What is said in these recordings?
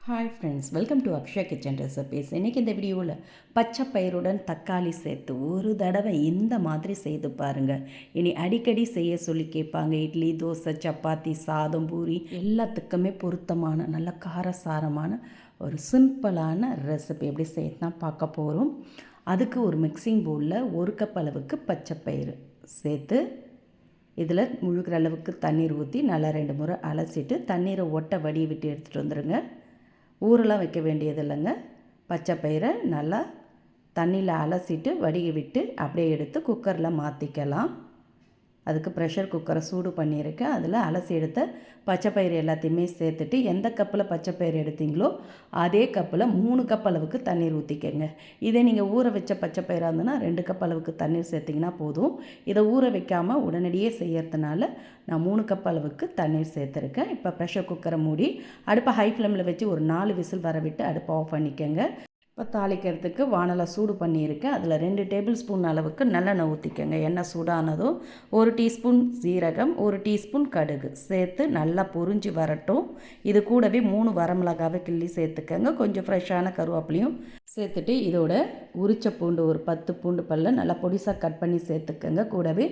Hi friends, welcome to Akshaya kitchen recipes. இன்றைக்கி இந்த வீடியோவில் பச்சை பயிறுடன் தக்காளி சேர்த்து ஒரு தடவை இந்த மாதிரி செய்து பாருங்கள். இனி அடிக்கடி செய்ய சொல்லி கேட்பாங்க. இட்லி, தோசை, சப்பாத்தி, சாதம், பூரி எல்லாத்துக்குமே பொருத்தமான நல்ல காரசாரமான ஒரு சிம்பிளான ரெசிபி எப்படி செய்யலாம் பார்க்க போகிறோம். அதுக்கு ஒரு மிக்சிங் பவுலில் ஒரு கப் அளவுக்கு பச்சை பயிறு சேர்த்து இதில் முழுகிற அளவுக்கு தண்ணீர் ஊற்றி நல்லா 2 முறை அலசிட்டு தண்ணீரை ஒட்ட வடியை விட்டு எடுத்துகிட்டு வந்துடுங்க. ஊரெலாம் வைக்க வேண்டியது இல்லைங்க. பச்சை பயிரை நல்லா தண்ணியில் அலசிட்டு வடிகை விட்டு அப்படியே எடுத்து குக்கரில் மாற்றிக்கலாம். அதுக்கு ப்ரெஷர் குக்கரை சூடு பண்ணியிருக்கேன். அதில் அலசி எடுத்த பச்சை பயிறு எல்லாத்தையுமே சேர்த்துட்டு எந்த கப்பில் பச்சை பயிறு எடுத்தீங்களோ அதே கப்பில் 3 கப் அளவுக்கு தண்ணீர் ஊற்றிக்கங்க. இதே நீங்கள் ஊற வச்ச பச்சை பயிராக இருந்ததுன்னா 2 கப் அளவுக்கு தண்ணீர் சேர்த்திங்கன்னா போதும். இதை ஊற வைக்காமல் உடனடியே செய்யறதுனால நான் 3 கப் அளவுக்கு தண்ணீர் சேர்த்துருக்கேன். இப்போ ப்ரெஷர் குக்கரை மூடி அடுப்பை ஹை ஃப்ளேமில் வச்சு ஒரு 4 விசில் வர விட்டு அடுப்பை ஆஃப் பண்ணிக்கங்க. இப்போ தாளிக்கிறதுக்கு வானலை சூடு பண்ணியிருக்கேன். அதில் 2 டேபிள் ஸ்பூன் அளவுக்கு நல்லெண்ணெய் ஊற்றிக்கங்க. எண்ணெய் சூடானதும் 1 டீஸ்பூன் சீரகம், 1 டீஸ்பூன் கடுகு சேர்த்து நல்லா பொரிஞ்சு வரட்டும். இது கூடவே 3 வரமிளகாவை கிள்ளி சேர்த்துக்கங்க. கொஞ்சம் ஃப்ரெஷ்ஷான கருவேப்பிலையும் சேர்த்துட்டு இதோட உரிச்ச பூண்டு ஒரு 10 பூண்டு பல்ல நல்லா பொடிசாக கட் பண்ணி சேர்த்துக்கங்க. கூடவே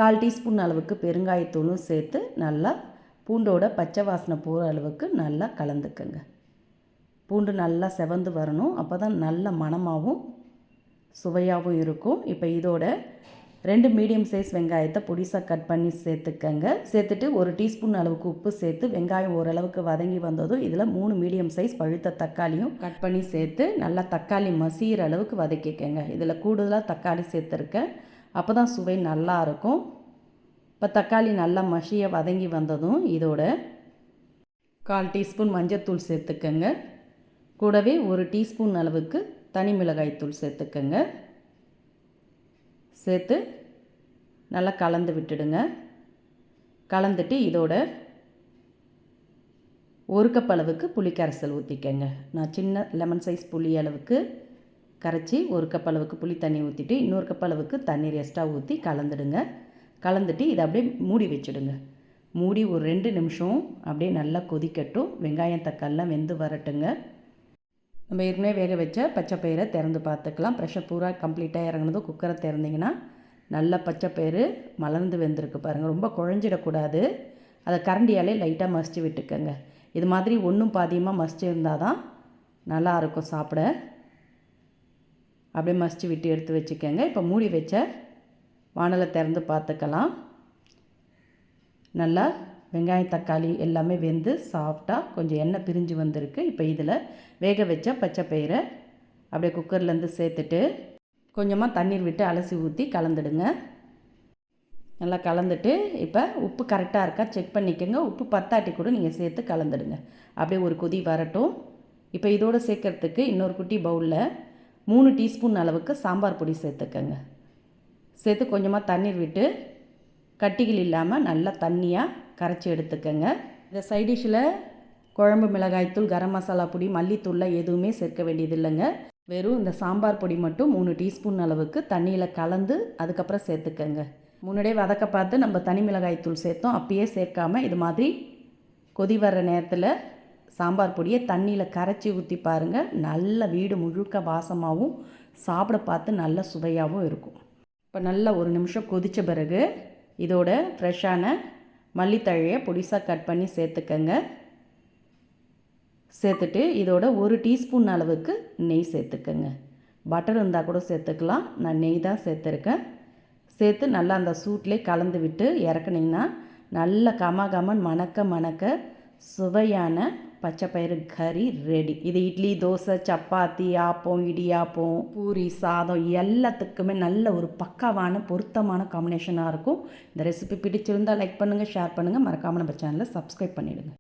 1/4 டீஸ்பூன் அளவுக்கு பெருங்காயத்தூளும் சேர்த்து நல்லா பூண்டோட பச்சை வாசனை போகிற அளவுக்கு நல்லா கலந்துக்கங்க. பூண்டு நல்லா செவந்து வரணும். அப்போ தான் நல்ல மணமாகவும் சுவையாகவும் இருக்கும். இப்போ இதோட 2 மீடியம் சைஸ் வெங்காயத்தை பொடிசாக கட் பண்ணி சேர்த்துக்கங்க. சேர்த்துட்டு 1 டீஸ்பூன் அளவுக்கு உப்பு சேர்த்து வெங்காயம் ஓரளவுக்கு வதங்கி வந்ததும் இதில் 3 மீடியம் சைஸ் பழுத்த தக்காளியும் கட் பண்ணி சேர்த்து நல்லா தக்காளி மசிகிற அளவுக்கு வதக்கிக்கங்க. இதில் கூடுதலாக தக்காளி சேர்த்துருக்கேன். அப்போ தான் சுவை நல்லா இருக்கும். இப்போ தக்காளி நல்லா மசிய வதங்கி வந்ததும் இதோட 1/4 டீஸ்பூன் மஞ்சள்தூள் சேர்த்துக்கங்க. கூடவே 1 டீஸ்பூன் அளவுக்கு தனி மிளகாய்த்தூள் சேர்த்துக்கங்க. சேர்த்து நல்லா கலந்து விட்டுடுங்க. கலந்துட்டு இதோட 1 கப் அளவுக்கு புளி கரைசல் ஊற்றிக்கங்க. நான் சின்ன லெமன் சைஸ் புளி அளவுக்கு கரைச்சி 1 கப் அளவுக்கு புளி தண்ணி ஊற்றிட்டு இன்னொரு கப் அளவுக்கு தண்ணீர் எக்ஸ்ட்ரா ஊற்றி கலந்துடுங்க. கலந்துட்டு இதை அப்படியே மூடி வச்சுடுங்க. மூடி ஒரு 2 நிமிஷம் அப்படியே நல்லா கொதிக்கட்டும். வெங்காயம் தக்காளிலாம் வெந்து வரட்டுங்க. நம்ம ஏற்கனவே வேக வச்ச பச்சை பயிரை திறந்து பார்த்துக்கலாம். ப்ரெஷர் பூரா கம்ப்ளீட்டாக இறங்கினதும் குக்கரை திறந்திங்கன்னா நல்லா பச்சை பயிறு மலர்ந்து வெந்திருக்கு பாருங்கள். ரொம்ப குழஞ்சிடக்கூடாது. அதை கரண்டியாலே லைட்டாக மசிச்சு விட்டுக்கங்க. இது மாதிரி ஒன்றும் பாதியமாக மசிச்சு இருந்தால் தான் நல்லாயிருக்கும் சாப்பிட. அப்படியே மசிச்சு விட்டு எடுத்து வச்சுக்கோங்க. இப்போ மூடி வச்ச வானலை திறந்து பார்த்துக்கலாம். நல்லா வெங்காயம் தக்காளி எல்லாமே வெந்து சாஃப்டாக கொஞ்சம் எண்ணெய் பிரிஞ்சு வந்திருக்கு. இப்போ இதில் வேக வச்ச பச்சை பயிரை அப்படியே குக்கர்லேருந்து சேர்த்துட்டு கொஞ்சமாக தண்ணீர் விட்டு அலசி ஊற்றி கலந்துடுங்க. நல்லா கலந்துட்டு இப்போ உப்பு கரெக்டாக இருக்கா செக் பண்ணிக்கோங்க. உப்பு பத்தாட்டி கூட நீங்கள் சேர்த்து கலந்துடுங்க. அப்படியே ஒரு கொதி வரட்டும். இப்போ இதோடு சேர்க்கறதுக்கு இன்னொரு குட்டி பவுலில் 3 டீஸ்பூன் அளவுக்கு சாம்பார் பொடி சேர்த்துக்கங்க. சேர்த்து கொஞ்சமாக தண்ணீர் விட்டு கட்டிகள் இல்லாமல் நல்லா தண்ணியாக கரைச்சி எடுத்துக்கங்க. இந்த சைடிஷில் குழம்பு மிளகாய்த்தூள், கரம் மசாலா பொடி, மல்லித்தூள்லாம் எதுவுமே சேர்க்க வேண்டியது இல்லைங்க. வெறும் இந்த சாம்பார் பொடி மட்டும் 3 டீஸ்பூன் அளவுக்கு தண்ணியில் கலந்து அதுக்கப்புறம் சேர்த்துக்கங்க. முன்னாடியே வதக்க பார்த்து நம்ம தனி மிளகாய்த்தூள் சேர்த்தோம். அப்பயே சேர்க்காமல் இது மாதிரி கொதி வர்ற நேரத்தில் சாம்பார் பொடியை தண்ணியில் கரைச்சி ஊற்றி பாருங்கள். நல்ல வீடு முழுக்க வாசமாகவும் சாப்பிட பார்த்து நல்ல சுவையாகவும் இருக்கும். இப்போ நல்லா 1 நிமிஷம் கொதித்த பிறகு இதோட ஃப்ரெஷ்ஷான மல்லித்தழையை பொடிசாக கட் பண்ணி சேர்த்துக்கங்க. சேர்த்துட்டு இதோட 1 டீஸ்பூன் அளவுக்கு நெய் சேர்த்துக்கங்க. பட்டர் இருந்தால் கூட சேர்த்துக்கலாம். நான் நெய் தான் சேர்த்துருக்கேன். சேர்த்து நல்லா அந்த சூட்லேயே கலந்து விட்டு இறக்குனிங்கன்னா நல்ல கமகமன் மணக்க மணக்க சுவையான பச்சை பயிறு கறி ரெடி. இது இட்லி, தோசை, சப்பாத்தி, ஆப்பம், இடியாப்பம், பூரி, சாதம் எல்லாத்துக்குமே நல்ல ஒரு பக்காவான பொருத்தமான காம்பினேஷனாக இருக்கும். இந்த ரெசிபி பிடிச்சிருந்தால் லைக் பண்ணுங்கள், ஷேர் பண்ணுங்கள். மறக்காமல் நம்ம சேனலை சப்ஸ்கிரைப் பண்ணிவிடுங்க.